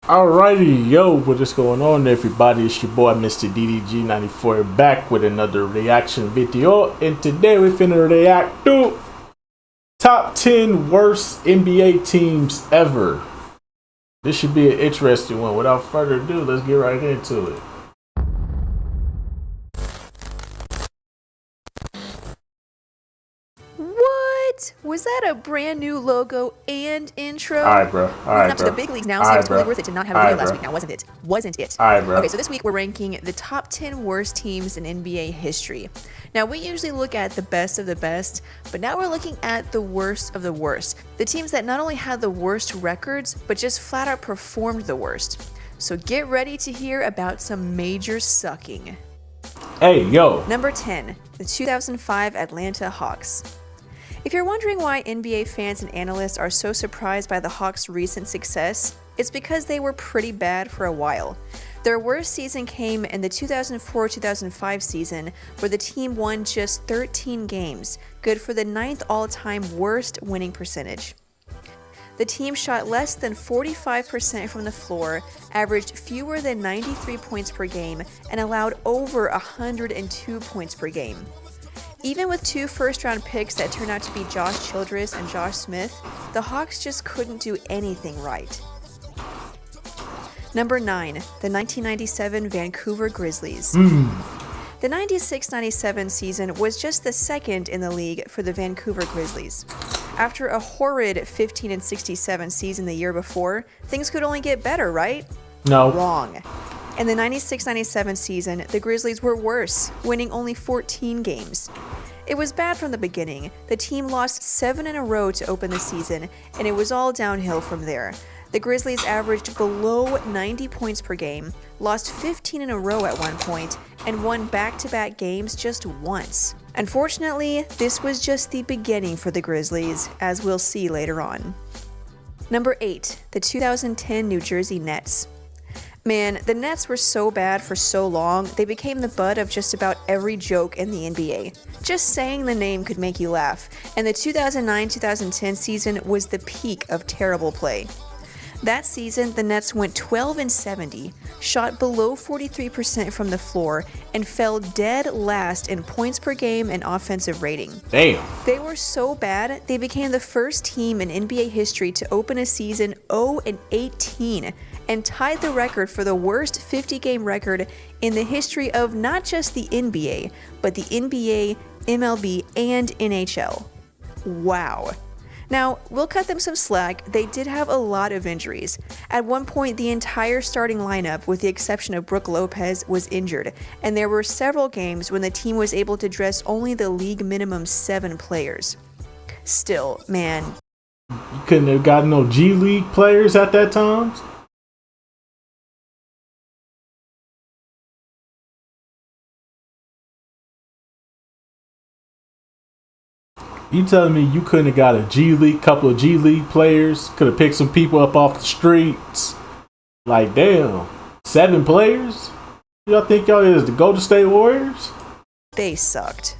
Alrighty, yo, what is going on, everybody? It's your boy, Mr. DDG94, back with another reaction video. And today we're finna react to top 10 worst NBA teams ever. This should be an interesting one. Without further ado, let's get right into it. What? Was that a brand new logo and intro? Alright, bro. Alright, up to bro. the big leagues now, so it was totally worth it to not have a video last week now, wasn't it? Wasn't it? Alright, bro. Okay, so this week we're ranking the top 10 worst teams in NBA history. Now, we usually look at the best of the best, but now we're looking at the worst of the worst. The teams that not only had the worst records, but just flat out performed the worst. So get ready to hear about some major sucking. Hey, yo. Number 10, the 2005 Atlanta Hawks. If you're wondering why NBA fans and analysts are so surprised by the Hawks' recent success, it's because they were pretty bad for a while. Their worst season came in the 2004-2005 season, where the team won just 13 games, good for the 9th all-time worst winning percentage. The team shot less than 45% from the floor, averaged fewer than 93 points per game, and allowed over 102 points per game. Even with 2 first-round picks that turned out to be Josh Childress and Josh Smith, the Hawks just couldn't do anything right. Number 9, the 1997 Vancouver Grizzlies. The 96-97 season was just the second in the league for the Vancouver Grizzlies. After a horrid 15-67 season the year before, things could only get better, right? No. Wrong. In the 96-97 season, the Grizzlies were worse, winning only 14 games. It was bad from the beginning. The team lost 7 in a row to open the season, and it was all downhill from there. The Grizzlies averaged below 90 points per game, lost 15 in a row at one point, and won back-to-back games just once. Unfortunately, this was just the beginning for the Grizzlies, as we'll see later on. Number 8, the 2010 New Jersey Nets. Man, the Nets were so bad for so long, they became the butt of just about every joke in the NBA. Just saying the name could make you laugh, and the 2009-2010 season was the peak of terrible play. That season, the Nets went 12-70, shot below 43% from the floor, and fell dead last in points per game and offensive rating. Damn. They were so bad, they became the first team in NBA history to open a season 0-18 and tied the record for the worst 50-game record in the history of not just the NBA, but the NBA, MLB, and NHL. Wow. Now, we'll cut them some slack. They did have a lot of injuries. At one point, the entire starting lineup, with the exception of Brook Lopez, was injured, and there were several games when the team was able to dress only the league minimum 7 players. Still, man. You couldn't have gotten no G League players at that time? You telling me you couldn't have got a couple of G League players? Could have picked some people up off the streets? Like, damn, 7 players? Y'all think y'all is the Golden State Warriors? They sucked.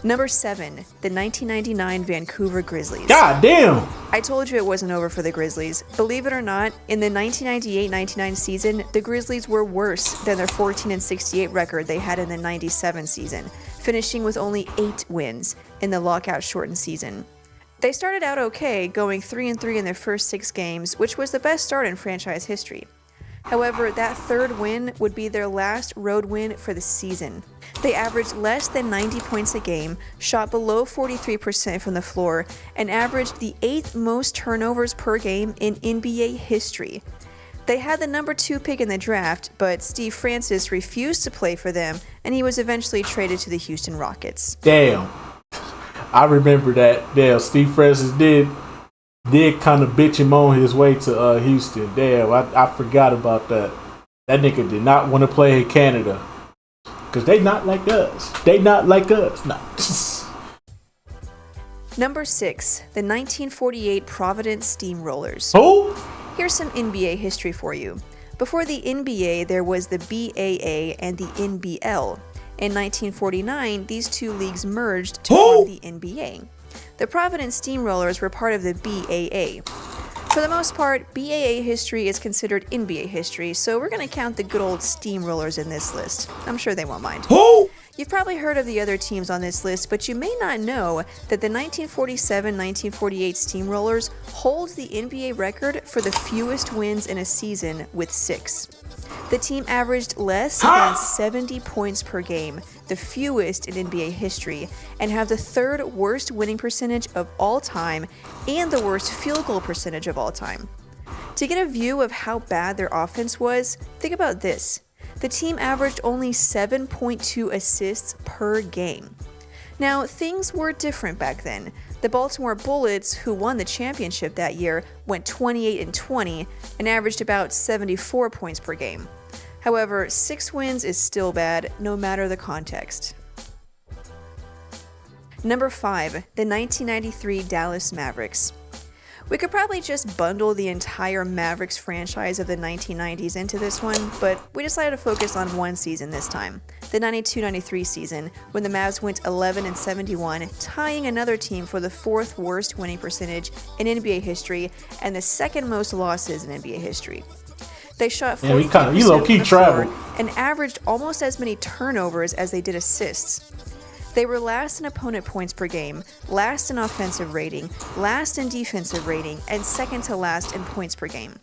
Number 7, the 1999 Vancouver Grizzlies. God damn! I told you it wasn't over for the Grizzlies. Believe it or not, in the 1998-99 season, the Grizzlies were worse than their 14-68 record they had in the 97 season, finishing with only 8 wins in the lockout-shortened season. They started out okay, going 3-3 in their first 6 games, which was the best start in franchise history. However, that 3rd win would be their last road win for the season. They averaged less than 90 points a game, shot below 43% from the floor, and averaged the 8th most turnovers per game in NBA history. They had the number 2 pick in the draft, but Steve Francis refused to play for them, and he was eventually traded to the Houston Rockets. Damn. I remember that. Damn, Steve Francis did kind of bitch him on his way to Houston. Damn, I forgot about that. That nigga did not want to play in Canada. Because they not like us. They not like us. No. Number 6, the 1948 Providence Steamrollers. Who? Here's some NBA history for you. Before the NBA, there was the BAA and the NBL. In 1949, these 2 leagues merged to form the NBA. The Providence Steamrollers were part of the BAA. For the most part, BAA history is considered NBA history, so we're going to count the good old steamrollers in this list. I'm sure they won't mind. Who? You've probably heard of the other teams on this list, but you may not know that the 1947-1948 Steamrollers hold the NBA record for the fewest wins in a season with 6. The team averaged less than 70 points per game, the fewest in NBA history, and have the 3rd worst winning percentage of all time and the worst field goal percentage of all time. To get a view of how bad their offense was, think about this. The team averaged only 7.2 assists per game. Now, things were different back then. The Baltimore Bullets, who won the championship that year, went 28-20 and averaged about 74 points per game. However, 6 wins is still bad, no matter the context. Number 5, the 1993 Dallas Mavericks. We could probably just bundle the entire Mavericks franchise of the 1990s into this one, but we decided to focus on one season this time, the 92-93 season, when the Mavs went 11-71, tying another team for the 4th worst winning percentage in NBA history and the 2nd most losses in NBA history. They shot 40% you low-key traveled and averaged almost as many turnovers as they did assists. They were last in opponent points per game, last in offensive rating, last in defensive rating, and 2nd to last in points per game.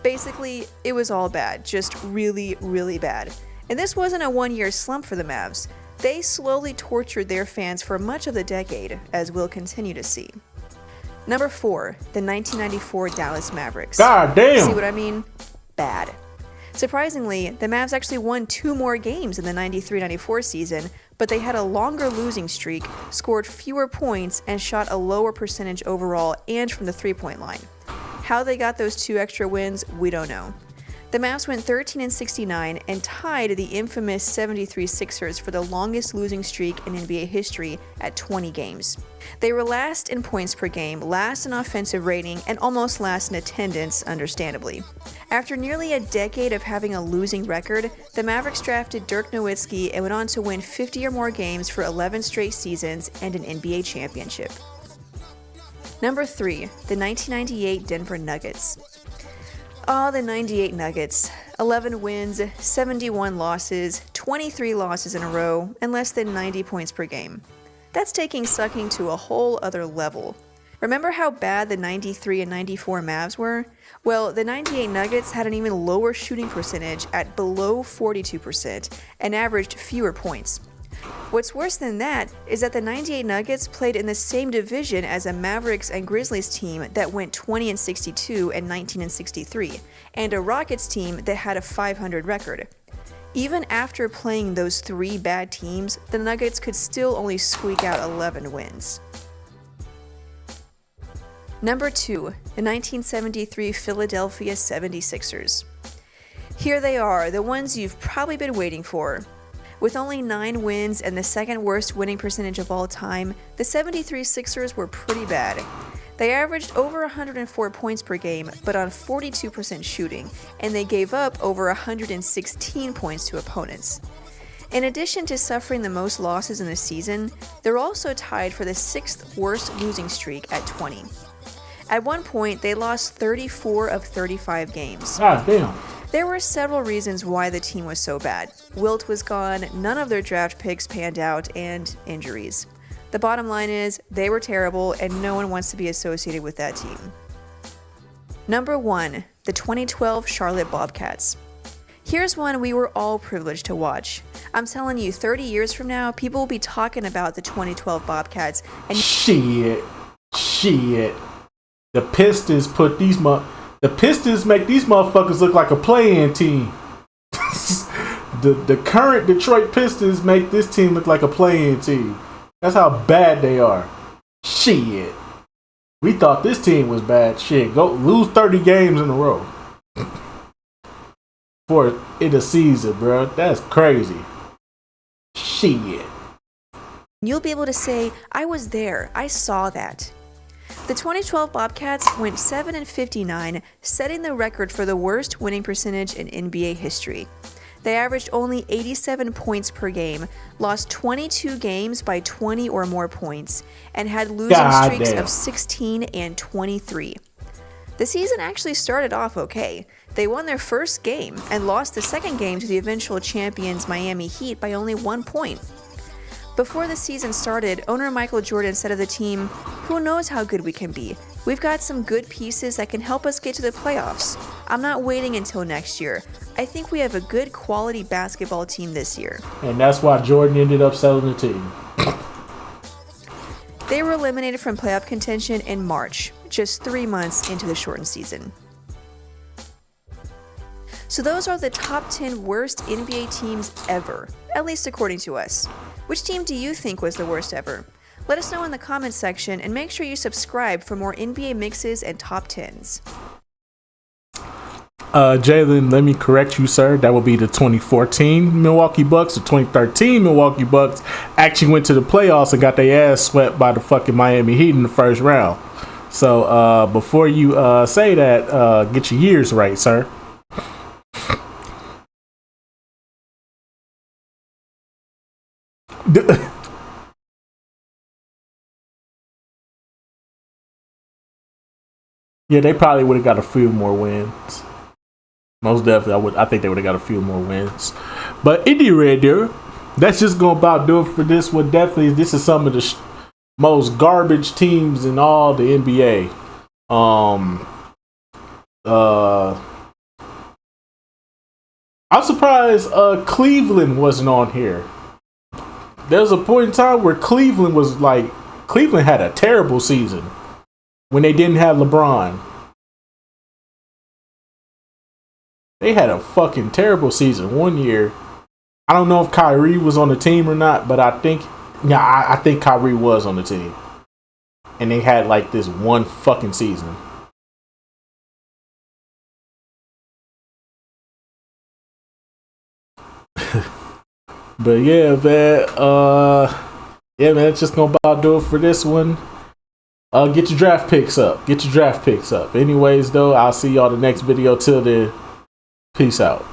Basically, it was all bad, just really, really bad. And this wasn't a one-year slump for the Mavs. They slowly tortured their fans for much of the decade, as we'll continue to see. Number 4, the 1994 Dallas Mavericks. God damn! See what I mean? Bad. Surprisingly, the Mavs actually won 2 more games in the 93-94 season, but they had a longer losing streak, scored fewer points, and shot a lower percentage overall and from the three-point line. How they got those 2 extra wins, we don't know. The Mavs went 13-69 and tied the infamous 73 Sixers for the longest losing streak in NBA history at 20 games. They were last in points per game, last in offensive rating, and almost last in attendance, understandably. After nearly a decade of having a losing record, the Mavericks drafted Dirk Nowitzki and went on to win 50 or more games for 11 straight seasons and an NBA championship. Number 3, the 1998 Denver Nuggets. The 98 Nuggets. 11 wins, 71 losses, 23 losses in a row, and less than 90 points per game. That's taking sucking to a whole other level. Remember how bad the 93 and 94 Mavs were? Well, the 98 Nuggets had an even lower shooting percentage at below 42% and averaged fewer points. What's worse than that is that the 98 Nuggets played in the same division as a Mavericks and Grizzlies team that went 20-62 and 19-63, and a Rockets team that had a 500 record. Even after playing those 3 bad teams, the Nuggets could still only squeak out 11 wins. Number 2, the 1973 Philadelphia 76ers. Here they are, the ones you've probably been waiting for. With only 9 wins and the 2nd worst winning percentage of all time, the 73 Sixers were pretty bad. They averaged over 104 points per game, but on 42% shooting, and they gave up over 116 points to opponents. In addition to suffering the most losses in the season, they're also tied for the 6th worst losing streak at 20. At one point, they lost 34 of 35 games. God damn. There were several reasons why the team was so bad. Wilt was gone, none of their draft picks panned out, and injuries. The bottom line is, they were terrible, and no one wants to be associated with that team. Number 1, the 2012 Charlotte Bobcats. Here's one we were all privileged to watch. I'm telling you, 30 years from now, people will be talking about the 2012 Bobcats, and Shit. The Pistons make these motherfuckers look like a play-in team. the current Detroit Pistons make this team look like a play-in team. That's how bad they are. Shit. We thought this team was bad. Shit. Go lose 30 games in a row. For in a season, bro. That's crazy. Shit. you'll be able to say, I was there, I saw that. The 2012 Bobcats went 7-59, setting the record for the worst winning percentage in NBA history. They averaged only 87 points per game, lost 22 games by 20 or more points, and had losing streaks of 16 and 23. The season actually started off okay. They won their first game and lost the second game to the eventual champions Miami Heat by only 1 point. Before the season started, owner Michael Jordan said of the team, "Who knows how good we can be? We've got some good pieces that can help us get to the playoffs. I'm not waiting until next year. I think we have a good quality basketball team this year." And that's why Jordan ended up selling the team. They were eliminated from playoff contention in March, just 3 months into the shortened season. So those are the top 10 worst NBA teams ever, at least according to us. Which team do you think was the worst ever? Let us know in the comments section and make sure you subscribe for more NBA mixes and top 10s. Jalen, let me correct you, sir. That will be the 2014 Milwaukee Bucks. The 2013 Milwaukee Bucks actually went to the playoffs and got their ass swept by the fucking Miami Heat in the first round. So before you say that, get your years right, sir. Yeah, they probably would have got a few more wins. Most definitely, I think they would have got a few more wins. But anyway, that's just gonna about do it for this one. Definitely, this is some of the most garbage teams in all the NBA. I'm surprised Cleveland wasn't on here. There was a point in time where Cleveland had a terrible season when they didn't have LeBron. They had a fucking terrible season one year. I don't know if Kyrie was on the team or not, but I think Kyrie was on the team. And they had like this one fucking season. But yeah, man. It's just gonna about do it for this one. Get your draft picks up. Anyways, though, I'll see y'all the next video. Till then, peace out.